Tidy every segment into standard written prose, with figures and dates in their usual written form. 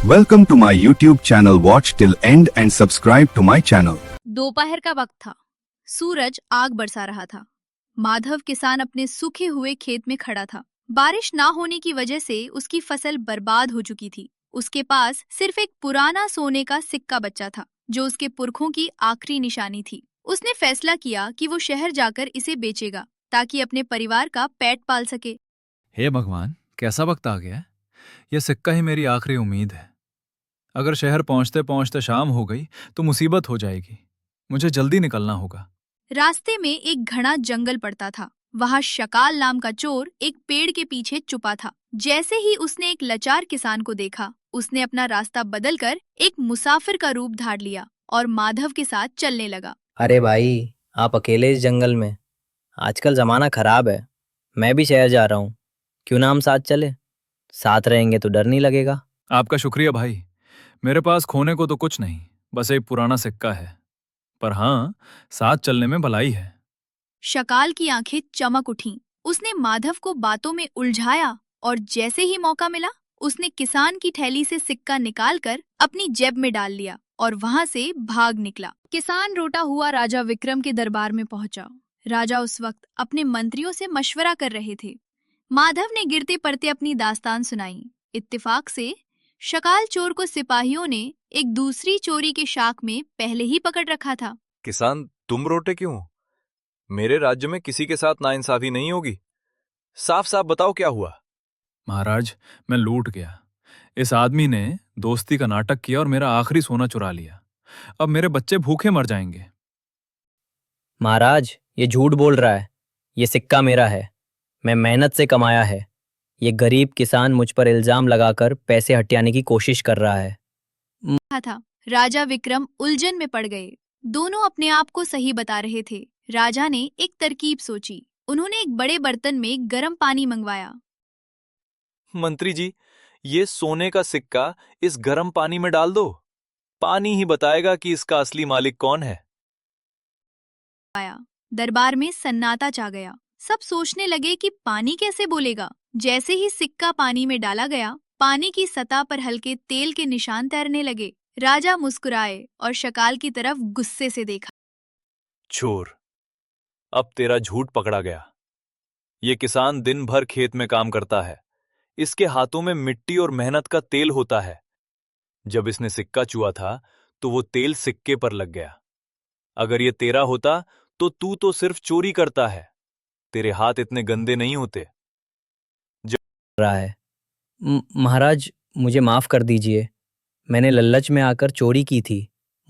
Welcome to my YouTube channel. Watch till end and subscribe to my channel. दोपहर का वक्त था। सूरज आग बरसा रहा था। माधव किसान अपने सूखे हुए खेत में खड़ा था। बारिश ना होने की वजह से उसकी फसल बर्बाद हो चुकी थी। उसके पास सिर्फ एक पुराना सोने का सिक्का बचा था, जो उसके पुरखों की आखिरी निशानी थी। उसने फैसला किया कि वो शहर जाकर इसे बेचेगा, ताकि अपने परिवार का पेट पाल सके। हे भगवान, कैसा वक्त आ गया है। यह सिक्का ही मेरी आखिरी उम्मीद है। अगर शहर पहुंचते पहुंचते शाम हो गई तो मुसीबत हो जाएगी। मुझे जल्दी निकलना होगा। रास्ते में एक घना जंगल पड़ता था। वहाँ शकाल नाम का चोर एक पेड़ के पीछे छुपा था। जैसे ही उसने एक लाचार किसान को देखा, उसने अपना रास्ता बदलकर एक मुसाफिर का रूप धार लिया और माधव के साथ चलने लगा। अरे भाई, आप अकेले इस जंगल में? आजकल जमाना खराब है। मैं भी शहर जा रहा हूँ। क्यों ना हम साथ चले? साथ रहेंगे तो डर नहीं लगेगा। आपका शुक्रिया भाई। मेरे पास खोने को तो कुछ नहीं, बस एक पुराना सिक्का है। पर हाँ, साथ चलने में भलाई है। शकाल की आंखें चमक उठीं। उसने माधव को बातों में उलझाया और जैसे ही मौका मिला, उसने किसान की थैली से सिक्का निकालकर अपनी जेब में डाल लिया और वहां से भाग निकला। किसान रोता हुआ राजा विक्रम के दरबार में पहुंचा। राजा उस वक्त अपने मंत्रियों से मशवरा कर रहे थे। माधव ने गिरते पड़ते अपनी दास्तान सुनाई। इत्तेफाक से शकाल चोर को सिपाहियों ने एक दूसरी चोरी के शाख में पहले ही पकड़ रखा था। किसान, तुम रोटे क्यों? मेरे राज्य में किसी के साथ नाइंसाफी नहीं होगी। साफ साफ बताओ क्या हुआ। महाराज, मैं लूट गया। इस आदमी ने दोस्ती का नाटक किया और मेरा आखिरी सोना चुरा लिया। अब मेरे बच्चे भूखे मर जाएंगे। महाराज, ये झूठ बोल रहा है। ये सिक्का मेरा है। मैं मेहनत से कमाया है। ये गरीब किसान मुझ पर इल्जाम लगाकर पैसे हटियाने की कोशिश कर रहा है। था। राजा विक्रम उलझन में पड़ गए। दोनों अपने आप को सही बता रहे थे। राजा ने एक तरकीब सोची। उन्होंने एक बड़े बर्तन में गर्म पानी मंगवाया। मंत्री जी, ये सोने का सिक्का इस गर्म पानी में डाल दो। पानी ही बताएगा कि इसका असली मालिक कौन है। दरबार में सन्नाटा छा गया। सब सोचने लगे कि पानी कैसे बोलेगा। जैसे ही सिक्का पानी में डाला गया, पानी की सतह पर हल्के तेल के निशान तैरने लगे। राजा मुस्कुराए और शकाल की तरफ गुस्से से देखा। चोर, अब तेरा झूठ पकड़ा गया। ये किसान दिन भर खेत में काम करता है। इसके हाथों में मिट्टी और मेहनत का तेल होता है। जब इसने सिक्का छुआ था तो वो तेल सिक्के पर लग गया। अगर ये तेरा होता तो तू तो सिर्फ चोरी करता है। तेरे हाथ इतने गंदे नहीं होते। रहा है। महाराज, मुझे माफ कर दीजिए। मैंने लल्लच में आकर चोरी की थी।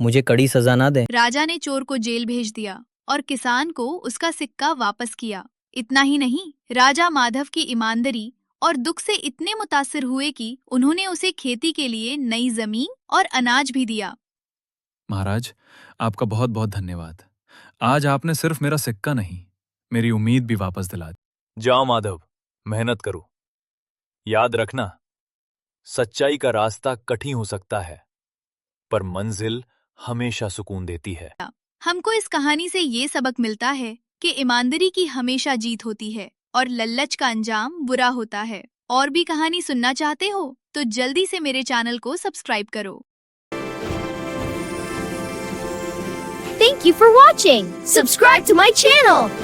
मुझे कड़ी सजा ना दें। राजा ने चोर को जेल भेज दिया और किसान को उसका सिक्का वापस किया। इतना ही नहीं, राजा माधव की ईमानदारी और दुख से इतने मुतासिर हुए कि उन्होंने उसे खेती के लिए नई जमीन और अनाज भी दिया। महाराज, आपका बहुत बहुत धन्यवाद। आज आपने सिर्फ मेरा सिक्का नहीं, मेरी उम्मीद भी वापस दिला दी। जाओ माधव, मेहनत करो। याद रखना, सच्चाई का रास्ता कठिन हो सकता है, पर मंजिल हमेशा सुकून देती है। हमको इस कहानी से ये सबक मिलता है कि ईमानदारी की हमेशा जीत होती है और लल्लच का अंजाम बुरा होता है। और भी कहानी सुनना चाहते हो तो जल्दी से मेरे चैनल को सब्सक्राइब करो। Thank you for watching. Subscribe to my channel.